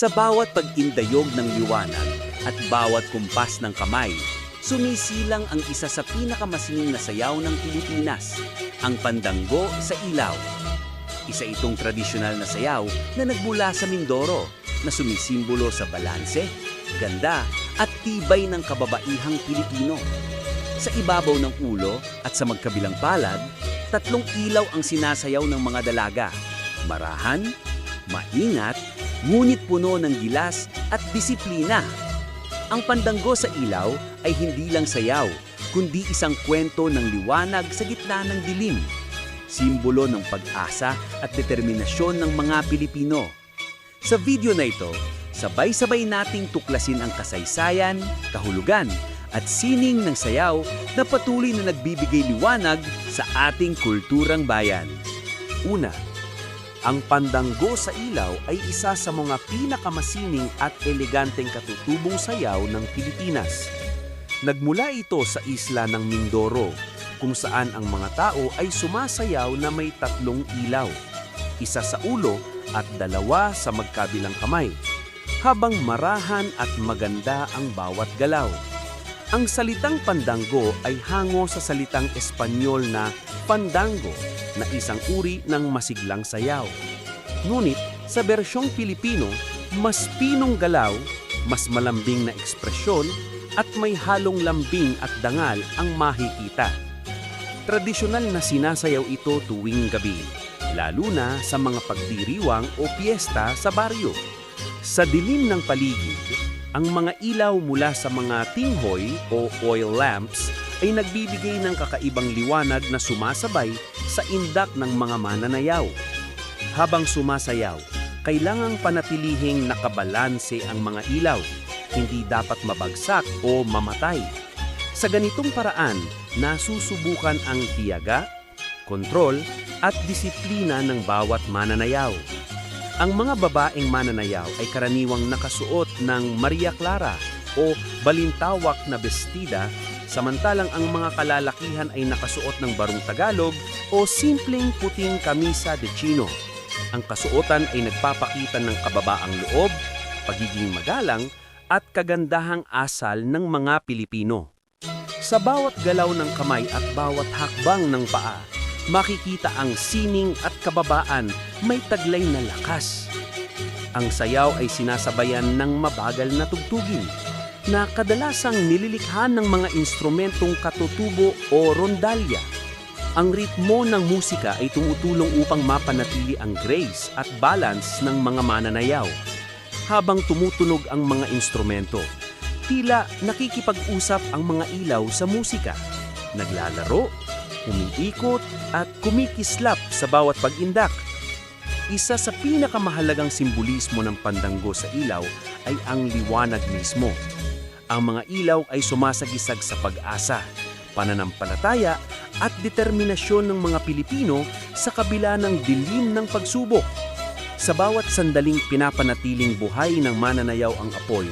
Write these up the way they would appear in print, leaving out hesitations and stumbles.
Sa bawat pag-indayog ng liwanag at bawat kumpas ng kamay, sumisilang ang isa sa pinakamasining na sayaw ng Pilipinas, ang Pandango sa Ilaw. Isa itong tradisyonal na sayaw na nagmula sa Mindoro na sumisimbolo sa balanse, ganda at tibay ng kababaihang Pilipino. Sa ibabaw ng ulo at sa magkabilang palad, tatlong ilaw ang sinasayaw ng mga dalaga. Marahan, maingat, ngunit puno ng gilas at disiplina. Ang Pandango sa Ilaw ay hindi lang sayaw, kundi isang kwento ng liwanag sa gitna ng dilim. Simbolo ng pag-asa at determinasyon ng mga Pilipino. Sa video na ito, sabay-sabay nating tuklasin ang kasaysayan, kahulugan, at sining ng sayaw na patuloy na nagbibigay liwanag sa ating kulturang bayan. Una, ang Pandango sa Ilaw ay isa sa mga pinakamasining at eleganteng katutubong sayaw ng Pilipinas. Nagmula ito sa isla ng Mindoro, kung saan ang mga tao ay sumasayaw na may tatlong ilaw, isa sa ulo at dalawa sa magkabilang kamay, habang marahan at maganda ang bawat galaw. Ang salitang Pandango ay hango sa salitang Espanyol na Fandango, na isang uri ng masiglang sayaw. Ngunit sa bersyong Pilipino, mas pinong galaw, mas malambing na ekspresyon, at may halong lambing at dangal ang makikita. Tradisyonal na sinasayaw ito tuwing gabi, lalo na sa mga pagdiriwang o piyesta sa baryo. Sa dilim ng paligid, ang mga ilaw mula sa mga tinghoy o oil lamps ay nagbibigay ng kakaibang liwanag na sumasabay sa indak ng mga mananayaw. Habang sumasayaw, kailangang panatilihing nakabalanse ang mga ilaw, hindi dapat mabagsak o mamatay. Sa ganitong paraan, nasusubukan ang tiyaga, kontrol at disiplina ng bawat mananayaw. Ang mga babaeng mananayaw ay karaniwang nakasuot ng Maria Clara o balintawak na bestida, samantalang ang mga kalalakihan ay nakasuot ng barong Tagalog o simpleng puting kamisa de chino. Ang kasuotan ay nagpapakita ng kababaang loob, pagiging magalang at kagandahang asal ng mga Pilipino. Sa bawat galaw ng kamay at bawat hakbang ng paa, makikita ang sining at kababaan, may taglay na lakas. Ang sayaw ay sinasabayan ng mabagal na tugtugin na kadalasang nililikha ng mga instrumentong katutubo o rondalya. Ang ritmo ng musika ay tumutulong upang mapanatili ang grace at balance ng mga mananayaw. Habang tumutunog ang mga instrumento, tila nakikipag-usap ang mga ilaw sa musika, naglalaro, umiikot at kumikislap sa bawat pag-indak. Isa sa pinakamahalagang simbolismo ng Pandango sa Ilaw ay ang liwanag mismo. Ang mga ilaw ay sumasagisag sa pag-asa, pananampalataya at determinasyon ng mga Pilipino sa kabila ng dilim ng pagsubok. Sa bawat sandaling pinapanatiling buhay ng mananayaw ang apoy,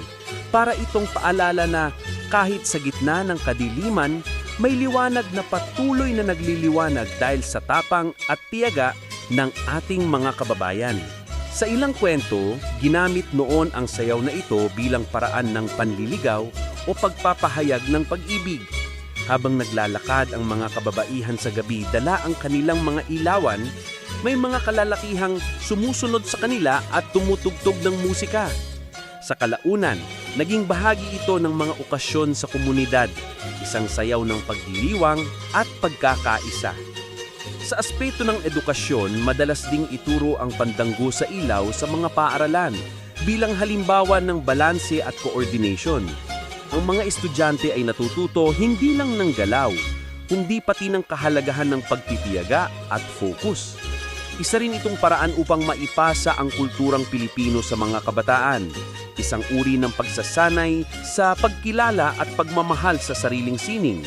para itong paalala na kahit sa gitna ng kadiliman, may liwanag na patuloy na nagliliwanag dahil sa tapang at tiyaga ng ating mga kababayan. Sa ilang kwento, ginamit noon ang sayaw na ito bilang paraan ng panliligaw o pagpapahayag ng pag-ibig. Habang naglalakad ang mga kababaihan sa gabi, dala ang kanilang mga ilawan, may mga kalalakihang sumusunod sa kanila at tumutugtog ng musika. Sa kalaunan, naging bahagi ito ng mga okasyon sa komunidad, isang sayaw ng pagdiriwang at pagkakaisa. Sa aspeto ng edukasyon, madalas ding ituro ang Pandango sa Ilaw sa mga paaralan bilang halimbawa ng balanse at coordination. Ang mga estudyante ay natututo hindi lang ng galaw, kundi pati ng kahalagahan ng pagtitiyaga at focus. Isa rin itong paraan upang maipasa ang kulturang Pilipino sa mga kabataan, isang uri ng pagsasanay sa pagkilala at pagmamahal sa sariling sining.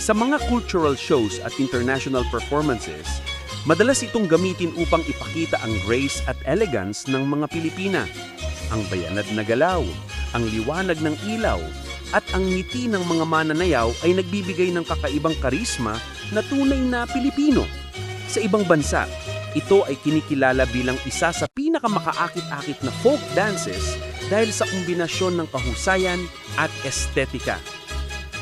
Sa mga cultural shows at international performances, madalas itong gamitin upang ipakita ang grace at elegance ng mga Pilipina, ang bayanad na galaw, ang liwanag ng ilaw, at ang ngiti ng mga mananayaw ay nagbibigay ng kakaibang karisma na tunay na Pilipino. Sa ibang bansa, Ito ay kinikilala bilang isa sa pinakamakaakit-akit na folk dances dahil sa kombinasyon ng kahusayan at estetika.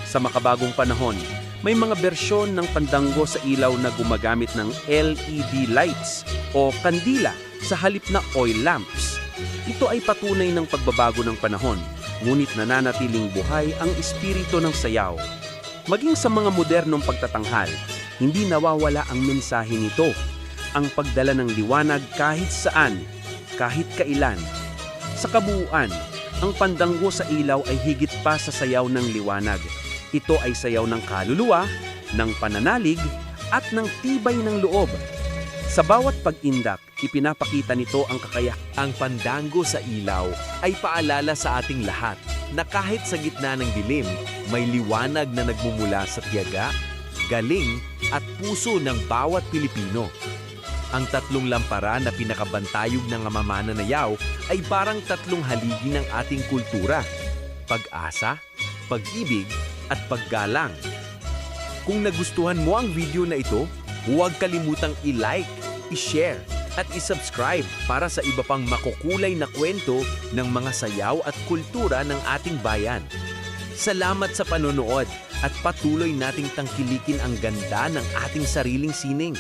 Sa makabagong panahon, may mga bersyon ng pandango sa ilaw na gumagamit ng LED lights o kandila sa halip na oil lamps. Ito ay patunay ng pagbabago ng panahon, ngunit nananatiling buhay ang espiritu ng sayaw. Maging sa mga modernong pagtatanghal, hindi nawawala ang mensahe nito, ang pagdala ng liwanag kahit saan, kahit kailan. Sa kabuuan, ang pandango sa ilaw ay higit pa sa sayaw ng liwanag. Ito ay sayaw ng kaluluwa, ng pananalig, at ng tibay ng loob. Sa bawat pag-indak, ipinapakita nito ang kakayahang. Ang pandango sa ilaw ay paalala sa ating lahat na kahit sa gitna ng dilim, may liwanag na nagmumula sa tiyaga, galing at puso ng bawat Pilipino. Ang tatlong lampara na pinakabantayog ng mamananayaw ay parang tatlong haligi ng ating kultura: pag-asa, pag-ibig, at paggalang. Kung nagustuhan mo ang video na ito, huwag kalimutang i-like, i-share, at i-subscribe para sa iba pang makukulay na kwento ng mga sayaw at kultura ng ating bayan. Salamat sa panonood at patuloy nating tangkilikin ang ganda ng ating sariling sining.